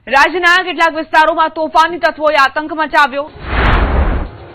રાજ્યના કેટલાક વિસ્તારોમાં તોફાની તત્વોએ આતંક મચાવ્યો।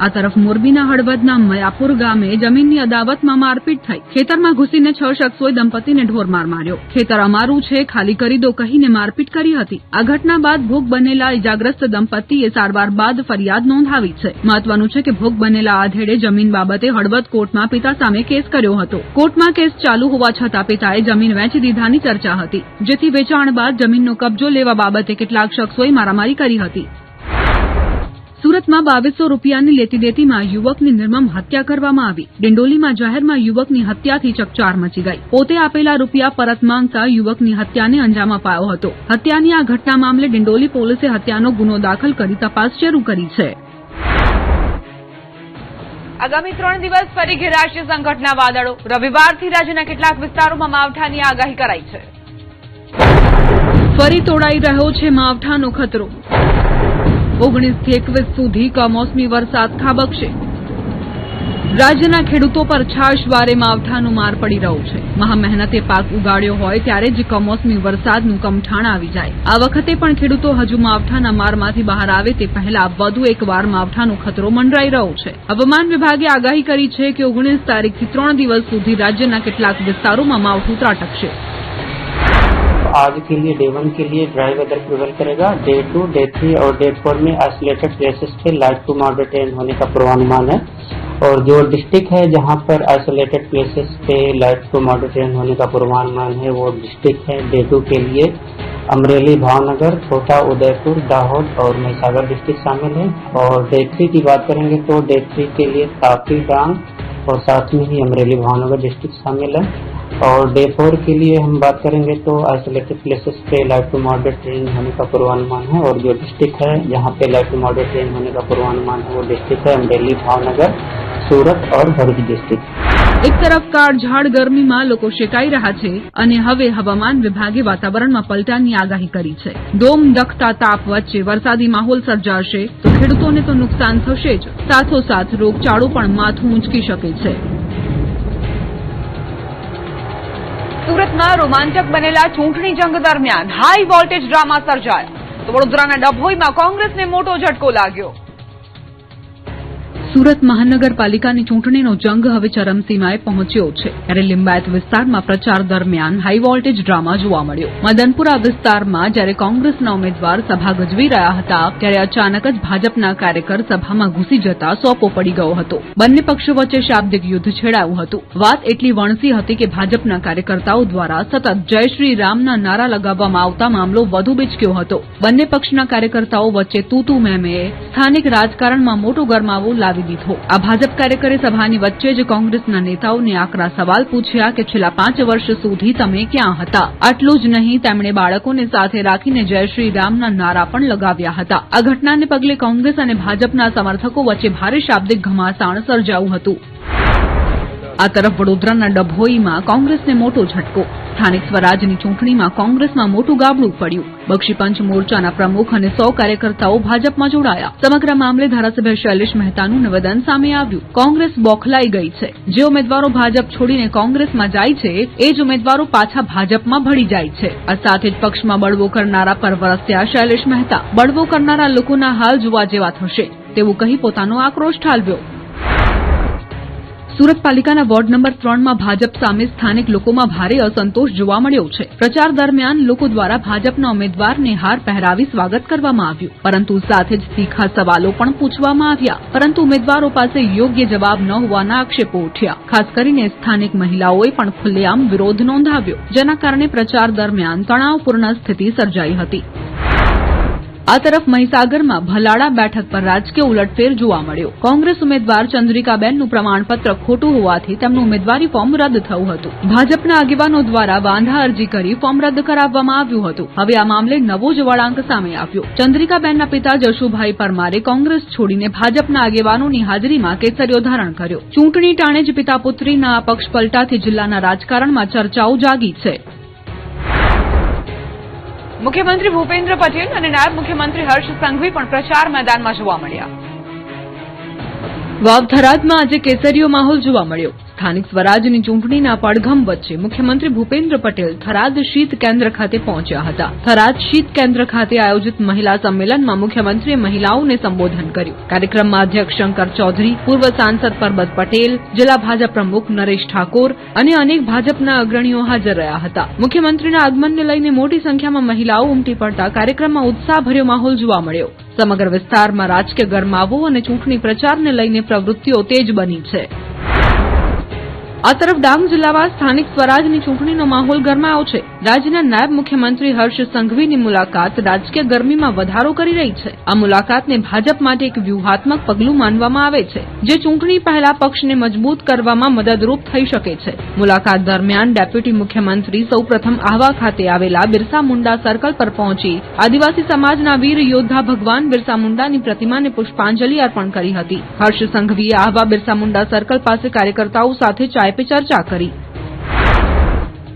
આ તરફ મોરબીના હળવદના મયાપુર ગામે જમીનની અદાવતમાં મારપીટ થઈ। ખેતરમાં ઘૂસીને 6 શખ્સોએ દંપતીને ઢોરમાર માર્યો। ખેતર અમારું છે, ખાલી કરી દો કહીને મારપીટ કરી હતી। આ ઘટના બાદ ભોગ બનેલા ઇજાગ્રસ્ત દંપતીએ સારવાર બાદ ફરિયાદ નોંધાવી છે। મહત્વનું છે કે ભોગ બનેલા આધેડે જમીન બાબતે હળવદ કોર્ટમાં પિતા સામે કેસ કર્યો હતો। કોર્ટમાં કેસ ચાલુ હોવા છતાં પિતાએ જમીન વેચી દીધાની ચર્ચા હતી, જેથી વેચાણ બાદ જમીનનો કબજો લેવા બાબતે કેટલાક શખ્સોએ મારામારી કરી હતી। સુરતમાં 2200 રૂપિયાની લેતી દેતીમાં યુવકની નિર્મમ હત્યા કરવામાં આવી। ડિંડોલીમાં જાહેરમાં યુવકની હત્યાથી ચકચાર મચી ગઈ। પોતે આપેલા રૂપિયા પરત માંગતા યુવકની હત્યાને અંજામ અપાયો હતો। હત્યાની આ ઘટના મામલે ડિંડોલી પોલીસે હત્યાનો ગુનો દાખલ કરી તપાસ શરૂ કરી છે। આગામી 3 દિવસ ફરી ઘેરાશે સંકટના વાદળો। રવિવારથી રાજ્યના કેટલાક વિસ્તારોમાં માવઠાની આગાહી કરાઈ છે। ફરી તોડાઈ રહ્યો છે માવઠાનો ખતરો। 19 થી 21 સુધી કમોસમી વરસાદ ખાબકશે। રાજ્યના ખેડૂતો પર છાશવારે માવઠાનું માર પડી રહ્યું છે। મહા મહેનતે પાક ઉગાડ્યો હોય ત્યારે જ કમોસમી વરસાદનું કમઠાણ આવી જાય। આ વખતે પણ ખેડૂતો હજુ માવઠાના મારમાંથી બહાર આવે તે પહેલા વધુ એકવાર માવઠાનો ખતરો મંડરાઈ રહ્યો છે। હવામાન વિભાગે આગાહી કરી છે કે 19 તારીખથી 3 દિવસ સુધી રાજ્યના કેટલાક વિસ્તારોમાં માવઠું ત્રાટકશે। आज के लिए डे 1 के लिए ड्राई वेदर प्रिवेल करेगा। डे 2, डे 3 और डे 4 में आइसोलेटेड प्लेसेस पे लाइट टू मॉडरेट रेन होने का पूर्वानुमान है। और जो डिस्ट्रिक्ट है जहां पर आइसोलेटेड प्लेसेस पे लाइट टू मॉडरेट रेन होने का पूर्वानुमान है वो डिस्ट्रिक्ट है डे 2 के लिए अमरेली, भावनगर, छोटा उदयपुर, दाहोद और महिसागर डिस्ट्रिक्ट शामिल है। और डे 3 की बात करेंगे तो डे 3 के लिए तापी, डांग और साथ में ही अमरेली, भावनगर डिस्ट्रिक्ट शामिल है। और डे 4 के लिए हम बात करेंगे तो आइसोलेटेड प्लेसेस पे लाइट टू मॉडरेट रेन होने का पूर्वानुमान है। और जो डिस्ट्रिक्ट है जहां पे लाइट टू मॉडरेट रेन होने का पूर्वानुमान है वो डिस्ट्रिक्ट है अमरेली, भावनगर, सूरत और भरूच डिस्ट्रिक्ट। એક તરફ કાળઝાળ ગરમીમાં લોકો શેકાઈ રહ્યા છે અને હવે હવામાન વિભાગે વાતાવરણમાં પલટાની આગાહી કરી છે। દોમ દખતા તાપ વચ્ચે વરસાદી માહોલ સર્જાશે તો ખેડૂતોને તો નુકસાન થશે જ, સાથોસાથ રોગચાળો પણ માથું ઊંચકી શકે છે। સુરતમાં રોમાંચક બનેલા ચૂંટણી જંગ દરમિયાન હાઈ વોલ્ટેજ ડ્રામા સર્જાયા તો વડોદરાના ડભોઈમાં કોંગ્રેસને મોટો ઝટકો લાગ્યો। સુરત મહાનગરપાલિકાની ચૂંટણીનો જંગ હવે ચરમસીમાએ પહોંચ્યો છે, ત્યારે લિંબાયત વિસ્તારમાં પ્રચાર દરમિયાન હાઈ વોલ્ટેજ ડ્રામા જોવા મળ્યો। મદનપુરા વિસ્તારમાં જ્યારે કોંગ્રેસના ઉમેદવાર સભા ગજવી રહ્યા હતા ત્યારે અચાનક જ ભાજપના કાર્યકર સભામાં ઘૂસી જતા સોંપો પડી ગયો હતો। બંને પક્ષો વચ્ચે શાબ્દિક યુદ્ધ છેડાયું હતું। વાત એટલી વણસી હતી કે ભાજપના કાર્યકર્તાઓ દ્વારા સતત જય શ્રી રામના નારા લગાવવામાં આવતા મામલો વધુ બીચક્યો હતો। બંને પક્ષના કાર્યકર્તાઓ વચ્ચે તૂતું મેમેએ સ્થાનિક રાજકારણમાં મોટો ગરમાવો લાવી દીધો। આ ભાજપ કાર્યકરે સભાની વચ્ચે જ કોંગ્રેસના નેતાઓને આકરા સવાલ પૂછ્યા કે છેલ્લા 5 વર્ષ સુધી તમે ક્યાં હતા? આટલું જ નહીં, તેમણે બાળકોને સાથે રાખીને જય શ્રી રામના નારા પણ લગાવ્યા હતા। આ ઘટનાને પગલે કોંગ્રેસ અને ભાજપના સમર્થકો વચ્ચે ભારે શાબ્દિક ઘમાસાણ સર્જાયું હતું। આ તરફ વડોદરાના ડભોઈમાં કોંગ્રેસને મોટો ઝટકો। સ્થાનિક સ્વરાજની ચૂંટણીમાં કોંગ્રેસમાં મોટું ગાબડું પડ્યું। બક્ષીપંચ મોરચાના પ્રમુખ અને 100 કાર્યકર્તાઓ ભાજપમાં જોડાયા। સમગ્ર મામલે ધારાસભ્ય શૈલેષ મહેતાનું નિવેદન સામે આવ્યું। કોંગ્રેસ બોખલાઈ ગઈ છે। જે ઉમેદવારો ભાજપ છોડીને કોંગ્રેસમાં જાય છે એ જ ઉમેદવારો પાછા ભાજપમાં ભળી જાય છે। આ સાથે જ પક્ષમાં બળવો કરનારા પર વરસ્યા શૈલેષ મહેતા। બળવો કરનારા લોકોના હાલ જોવા જેવા થશે તેવું કહી પોતાનો આક્રોશ ઠાલવ્યો। સુરત પાલિકાના વોર્ડ નંબર 3માં ભાજપ સામે સ્થાનિક લોકોમાં ભારે અસંતોષ જોવા મળ્યો છે। પ્રચાર દરમિયાન લોકો દ્વારા ભાજપના ઉમેદવારને હાર પહેરાવી સ્વાગત કરવામાં આવ્યું, પરંતુ સાથે જ તીખા સવાલો પણ પૂછવામાં આવ્યા, પરંતુ ઉમેદવારો પાસે યોગ્ય જવાબ ન હોવાના આક્ષેપો ઉઠ્યા। ખાસ કરીને સ્થાનિક મહિલાઓએ પણ ખુલ્લેઆમ વિરોધ નોંધાવ્યો, જેના કારણે પ્રચાર દરમિયાન તણાવપૂર્ણ સ્થિતિ સર્જાઈ હતી। આ તરફ મહીસાગરમાં ભલાડા બેઠક પર રાજકીય ઉલટફેર જોવા મળ્યો। કોંગ્રેસ ઉમેદવાર ચંદ્રિકાબેનનું પ્રમાણપત્ર ખોટું હોવાથી તેમનું ઉમેદવારી ફોર્મ રદ થયું હતું। ભાજપના આગેવાનો દ્વારા વાંધા અરજી કરી ફોર્મ રદ કરાવવામાં આવ્યું હતું। હવે આ મામલે નવો જ વળાંક સામે આવ્યો। ચંદ્રિકાબેનના પિતા જશુભાઈ પરમારે કોંગ્રેસ છોડીને ભાજપના આગેવાનોની હાજરીમાં કેસરીઓ ધારણ કર્યો। ચૂંટણી ટાણે જ પિતા પુત્રીના આ પક્ષ પલટાથી જિલ્લાના રાજકારણમાં ચર્ચાઓ જાગી છે। મુખ્યમંત્રી ભૂપેન્દ્ર પટેલ અને નાયબ મુખ્યમંત્રી હર્ષ સંઘવી પણ પ્રચાર મેદાનમાં જોવા મળ્યા। વાવ થરાદમાં આજે કેસરીયો માહોલ જોવા મળ્યો। સ્થાનિક સ્વરાજની ચૂંટણીના પડઘમ વચ્ચે મુખ્યમંત્રી ભૂપેન્દ્ર પટેલ થરાદ શીત કેન્દ્ર ખાતે પહોંચ્યા હતા. થરાદ શીત કેન્દ્ર ખાતે આયોજિત મહિલા સંમેલનમાં મુખ્યમંત્રીએ મહિલાઓને સંબોધન કર્યું. કાર્યક્રમમાં અધ્યક્ષ શંકર ચૌધરી, પૂર્વ સાંસદ પરબત પટેલ, જિલ્લા ભાજપ પ્રમુખ નરેશ ઠાકોર અને અનેક ભાજપના અગ્રણીઓ હાજર રહ્યા હતા. મુખ્યમંત્રીના આગમનને લઈને મોટી સંખ્યામાં મહિલાઓ ઉમટી પડતા કાર્યક્રમમાં ઉત્સાહભર્યો માહોલ જોવા મળ્યો. સમગ્ર વિસ્તારમાં રાજકીય ગરમાવો અને ચૂંટણી પ્રચારને લઈને પ્રવૃત્તિઓ તેજ બની છે. આ તરફ ડાંગ જિલ્લામાં સ્થાનિક સ્વરાજની ચૂંટણીનો માહોલ ગરમાયો છે. રાજ્યના નાયબ મુખ્યમંત્રી હર્ષ સંઘવીની મુલાકાત રાજકીય ગરમીમાં વધારો કરી રહી છે. આ મુલાકાતને ભાજપ માટે એક વ્યૂહાત્મક પગલું માનવામાં આવે છે, જે ચૂંટણી પહેલા પક્ષને મજબૂત કરવામાં મદદરૂપ થઈ શકે છે. મુલાકાત દરમિયાન ડેપ્યુટી મુખ્યમંત્રી સૌપ્રથમ આહવા ખાતે આવેલા બિરસા મુંડા સર્કલ પર પહોંચી આદિવાસી સમાજના વીર યોદ્ધા ભગવાન બિરસા મુંડાની પ્રતિમાને પુષ્પાંજલિ અર્પણ કરી હતી. હર્ષ સંઘવીએ આહવા બિરસા મુંડા સર્કલ પાસે કાર્યકર્તાઓ સાથે ચાય પે ચર્ચા કરી.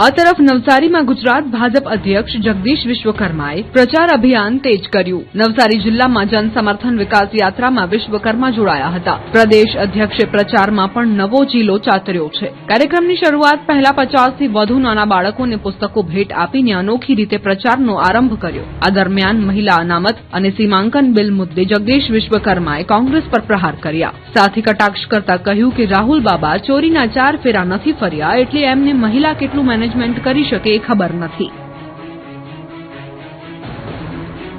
આ તરફ નવસારીમાં ગુજરાત ભાજપ અધ્યક્ષ જગદીશ વિશ્વકર્માએ પ્રચાર અભિયાન તેજ કર્યું. નવસારી જિલ્લામાં જન સમર્થન વિકાસ યાત્રામાં વિશ્વકર્મા જોડાયા હતા. પ્રદેશ અધ્યક્ષે પ્રચારમાં પણ નવો ચીલો ચાતર્યો છે. કાર્યક્રમની શરૂઆત પહેલા 50થી વધુ નાના બાળકોને પુસ્તકો ભેટ આપીને અનોખી રીતે પ્રચારનો આરંભ કર્યો. આ દરમિયાન મહિલા અનામત અને સીમાંકન બિલ મુદ્દે જગદીશ વિશ્વકર્માએ કોંગ્રેસ પર પ્રહાર કર્યા. સાથે કટાક્ષ કરતા કહ્યું કે રાહુલ બાબા ચોરીના 4 ફેરા નથી ફર્યા, એટલે એમને મહિલા કેટલું મેનેજમેન્ટ કરી શકે એ ખબર નથી.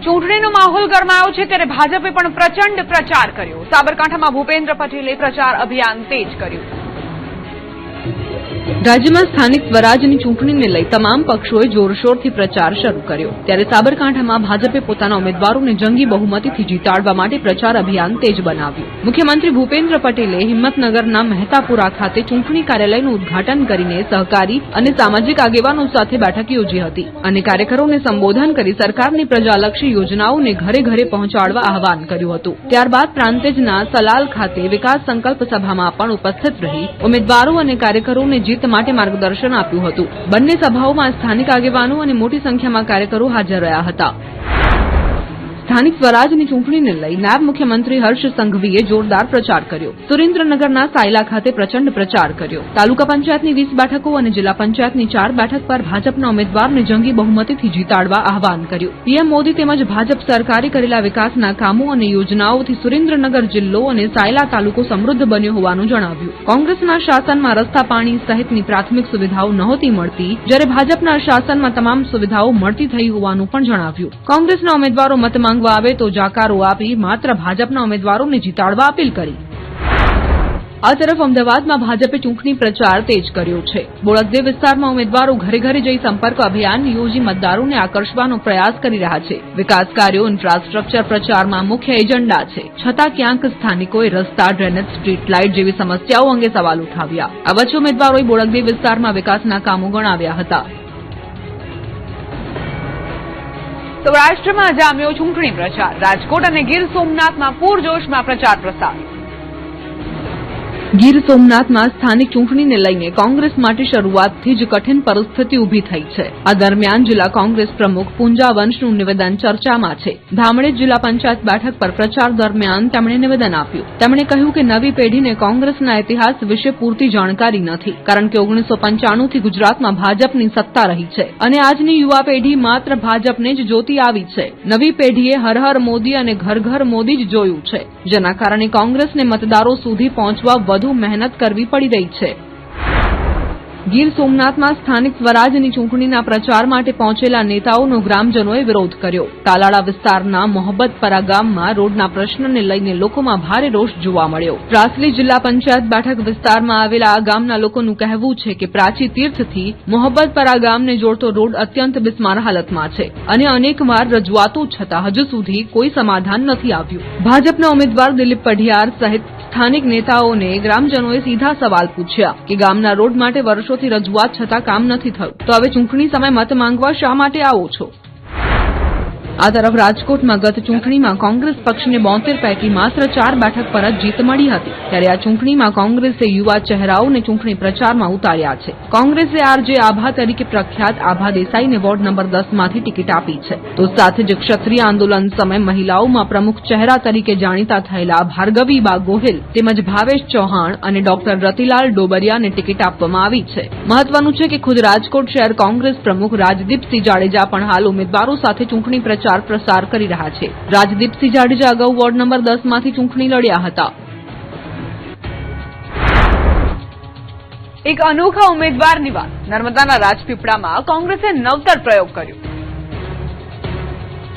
ચૂંટણીનો માહોલ ગરમાયો છે ત્યારે ભાજપે પણ પ્રચંડ પ્રચાર કર્યો. સાબરકાંઠામાં ભૂપેન્દ્ર પટેલે પ્રચાર અભિયાન તેજ કર્યું. રાજ્યમાં સ્થાનિક સ્વરાજની ચૂંટણીને લઈ તમામ પક્ષોએ જોરશોરથી પ્રચાર શરૂ કર્યો. ત્યારે સાબરકાંઠામાં ભાજપે પોતાના ઉમેદવારોને જંગી બહુમતીથી જીતાડવા માટે પ્રચાર અભિયાન તેજ બનાવ્યું. મુખ્યમંત્રી ભૂપેન્દ્ર પટેલે હિંમતનગરના મહેતાપુરા ખાતે ચૂંટણી કાર્યાલયનું ઉદઘાટન કરીને સહકારી અને સામાજિક આગેવાનો સાથે બેઠક યોજી હતી અને કાર્યકરોને સંબોધન કરી સરકારની પ્રજાલક્ષી યોજનાઓને ઘરે ઘરે પહોંચાડવા આહવાન કર્યું હતું. ત્યારબાદ પ્રાંતિજના સલાલ ખાતે વિકાસ સંકલ્પ સભામાં પણ ઉપસ્થિત રહી ઉમેદવારો અને કાર્યકરોને જીત માટે માર્ગદર્શન આપ્યું હતું. બંને સભાઓમાં સ્થાનિક આગેવાનો અને મોટી સંખ્યામાં કાર્યકરો હાજર રહ્યા હતા. સ્થાનિક સ્વરાજની ચૂંટણીને લઈ નાયબ મુખ્યમંત્રી હર્ષ સંઘવીએ જોરદાર પ્રચાર કર્યો. સુરેન્દ્રનગરના સાયલા ખાતે પ્રચંડ પ્રચાર કર્યો. તાલુકા પંચાયતની 20 બેઠકો અને જિલ્લા પંચાયતની 4 બેઠક પર ભાજપના ઉમેદવારને જંગી બહુમતીથી જીતાડવા આહવાન કર્યું. પીએમ મોદી તેમજ ભાજપ સરકારે કરેલા વિકાસના કામો અને યોજનાઓથી સુરેન્દ્રનગર જિલ્લો અને સાયલા તાલુકો સમૃદ્ધ બન્યો હોવાનું જણાવ્યું. કોંગ્રેસના શાસનમાં રસ્તા, પાણી સહિતની પ્રાથમિક સુવિધાઓ નહોતી મળતી, જ્યારે ભાજપના શાસનમાં તમામ સુવિધાઓ મળતી થઈ હોવાનું પણ જણાવ્યું. કોંગ્રેસના ઉમેદવારો મત માંગવા આવે તો જાકારો આપી માત્ર ભાજપના ઉમેદવારોને જીતાડવા અપીલ કરી. આ તરફ અમદાવાદમાં ભાજપે ચૂંટણી પ્રચાર તેજ કર્યો છે. બોળકદેવ વિસ્તારમાં ઉમેદવારો ઘરે ઘરે જઈ સંપર્ક અભિયાન યોજી મતદારોને આકર્ષવાનો પ્રયાસ કરી રહ્યા છે. વિકાસ કાર્યો, ઇન્ફ્રાસ્ટ્રક્ચર પ્રચારમાં મુખ્ય એજન્ડા છે. છતાં ક્યાંક સ્થાનિકોએ રસ્તા, ડ્રેનેજ, સ્ટ્રીટ લાઇટ જેવી સમસ્યાઓ અંગે સવાલ ઉઠાવ્યા. આ વચ્ચે ઉમેદવારોએ બોળકદેવ વિસ્તારમાં વિકાસના કામો ગણાવ્યા હતા. સૌરાષ્ટ્રમાં જામ્યો ચૂંટણી પ્રચાર. રાજકોટ અને ગીર સોમનાથમાં પૂરજોશમાં પ્રચાર પ્રસાર. ગીર સોમનાથમાં સ્થાનિક ચૂંટણીને લઈને કોંગ્રેસ માટે શરૂઆતથી જ કઠિન પરિસ્થિતિ ઉભી થઈ છે. આ દરમિયાન જિલ્લા કોંગ્રેસ પ્રમુખ પૂંજા વંશનું નિવેદન ચર્ચામાં છે. ધામડે જિલ્લા પંચાયત બેઠક પર પ્રચાર દરમિયાન તેમણે નિવેદન આપ્યું. તેમણે કહ્યું કે નવી પેઢીને કોંગ્રેસના ઇતિહાસ વિશે પૂરતી જાણકારી નથી, કારણ કે 1995થી ગુજરાતમાં ભાજપની સત્તા રહી છે અને આજની યુવા પેઢી માત્ર ભાજપને જ જોતી આવી છે. નવી પેઢીએ હર હર મોદી અને ઘર ઘર મોદી જ જોયું છે, જેના કારણે કોંગ્રેસને મતદારો સુધી પહોંચવા વધુ મહેનત કરવી પડી રહી છે. ગીર સોમનાથમાં સ્થાનિક સ્વરાજની ચૂંટણીના પ્રચાર માટે પહોંચેલા નેતાઓનો ગ્રામજનોએ વિરોધ કર્યો. તાલાળા વિસ્તારના મોહબ્બતપરા ગામમાં રોડના પ્રશ્નને લઈને લોકોમાં ભારે રોષ જોવા મળ્યો. પ્રાસલી જિલ્લા પંચાયત બેઠક વિસ્તારમાં આવેલા આ ગામના લોકોનું કહેવું છે કે પ્રાચી તીર્થથી મોહબ્બતપરા ગામને જોડતો રોડ અત્યંત બિસ્માર હાલતમાં છે અને અનેકવાર રજૂઆતો છતાં હજુ સુધી કોઈ સમાધાન નથી આવ્યું. ભાજપના ઉમેદવાર દિલીપ પઢિયાર સહિત સ્થાનિક નેતાઓને ગ્રામજનોએ સીધા સવાલ પૂછ્યા કે ગામના રોડ માટે વર્ષોથી રજૂઆત છતાં કામ નથી થયું, તો હવે ચૂંટણી સમયે મત માંગવા શા માટે આવો છો? આ તરફ રાજકોટમાં ગત ચૂંટણીમાં કોંગ્રેસ પક્ષને 72 પૈકી માત્ર 4 બેઠક પર જ જીત મળી હતી, ત્યારે આ ચૂંટણીમાં કોંગ્રેસે યુવા ચહેરાઓને ચૂંટણી પ્રચારમાં ઉતાર્યા છે. કોંગ્રેસે આરજે આભા તરીકે પ્રખ્યાત આભા દેસાઈને વોર્ડ નંબર 10 માંથી ટિકિટ આપી છે, તો સાથે જ ક્ષત્રિય આંદોલન સમયે મહિલાઓમાં પ્રમુખ ચહેરા તરીકે જાણીતા થયેલા ભાર્ગવીબા ગોહિલ તેમજ ભાવેશ ચૌહાણ અને ડોક્ટર રતિલાલ ડોબરિયાને ટિકિટ આપવામાં આવી છે. મહત્વનું છે કે ખુદ રાજકોટ શહેર કોંગ્રેસ પ્રમુખ રાજદીપસિંહ જાડેજા પણ હાલ ઉમેદવારો સાથે ચૂંટણી પ્રચાર કરી રહ્યા છે. રાજદીપસિંહ જાડેજા અગાઉ વોર્ડ નંબર 10 માંથી ચૂંટણી લડ્યા હતા. એક અનોખા ઉમેદવારની વાત. નર્મદાના રાજપીપળામાં કોંગ્રેસે નવતર પ્રયોગ કર્યો.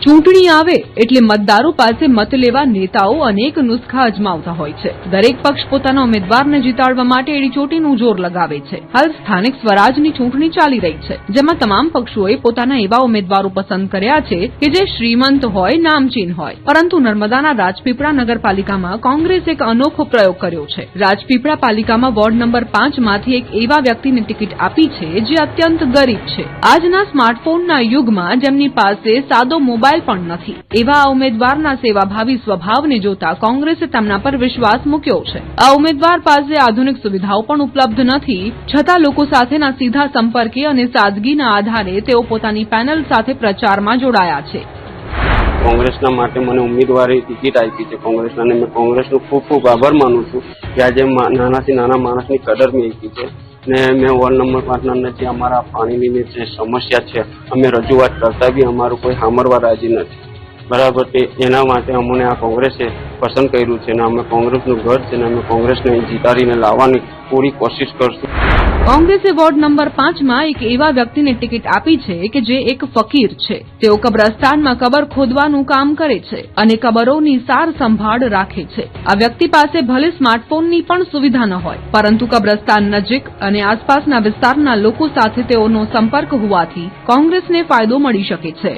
ચૂંટણી આવે એટલે મતદારો પાસે મત લેવા નેતાઓ અનેક નુસ્ખા અજમાવતા હોય છે. દરેક પક્ષ પોતાના ઉમેદવારને જીતાડવા માટે એડીચોટીનું જોર લગાવે છે. હાલ સ્થાનિક સ્વરાજની ચૂંટણી ચાલી રહી છે, જેમાં તમામ પક્ષોએ પોતાના એવા ઉમેદવારો પસંદ કર્યા છે કે જે શ્રીમંત હોય, નામચીન હોય. પરંતુ નર્મદાના રાજપીપળા નગરપાલિકામાં કોંગ્રેસે એક અનોખો પ્રયોગ કર્યો છે. રાજપીપળા પાલિકામાં વોર્ડ નંબર 5 માંથી એક એવા વ્યક્તિને ટિકિટ આપી છે જે અત્યંત ગરીબ છે. આજના સ્માર્ટફોનના યુગમાં જેમની પાસે સાદો મોબાઈલ પણ નથી, એવા આ ઉમેદવારના સેવાભાવી સ્વભાવને જોતા કોંગ્રેસે તેમના પર વિશ્વાસ મૂક્યો છે. આ ઉમેદવાર પાસે આધુનિક સુવિધાઓ પણ ઉપલબ્ધ નથી, છતાં લોકો સાથેના સીધા સંપર્કે અને સાદગીના આધારે તેઓ પોતાની પેનલ સાથે પ્રચારમાં જોડાયા છે. કોંગ્રેસના માટે મને ઉમેદવારી ટિકિટ આપી છે કોંગ્રેસના, અને મેં કોંગ્રેસનો ખૂબ ખૂબ આભાર માનું છું કે આજે નાનાથી નાના માણસની કદર મેં આપી છે. ને મેં વોર્ડ નંબર 5ના જે અમારા પાણીની જે સમસ્યા છે અમે રજૂઆત કરતા બી અમારું કોઈ સાંભળવા રાજી નથી. બરાબર, એના માટે અમને આ કોંગ્રેસે પસંદ કર્યું છે, અને અમે કોંગ્રેસનું ઘર છે, અને અમે કોંગ્રેસને જીતાડીને લાવવાની પૂરી કોશિશ કરશું. કોંગ્રેસે વોર્ડ નંબર 5માં એક એવા વ્યક્તિને ટિકિટ આપી છે કે જે એક ફકીર છે. તેઓ કબ્રસ્તાનમાં કબર ખોદવાનું કામ કરે છે અને કબરોની સાર સંભાળ રાખે છે. આ વ્યક્તિ પાસે ભલે સ્માર્ટફોનની પણ સુવિધા ન હોય, પરંતુ કબ્રસ્તાન નજીક અને આસપાસના વિસ્તારના લોકો સાથે તેઓનો સંપર્ક હોવાથી કોંગ્રેસને ફાયદો મળી શકે છે.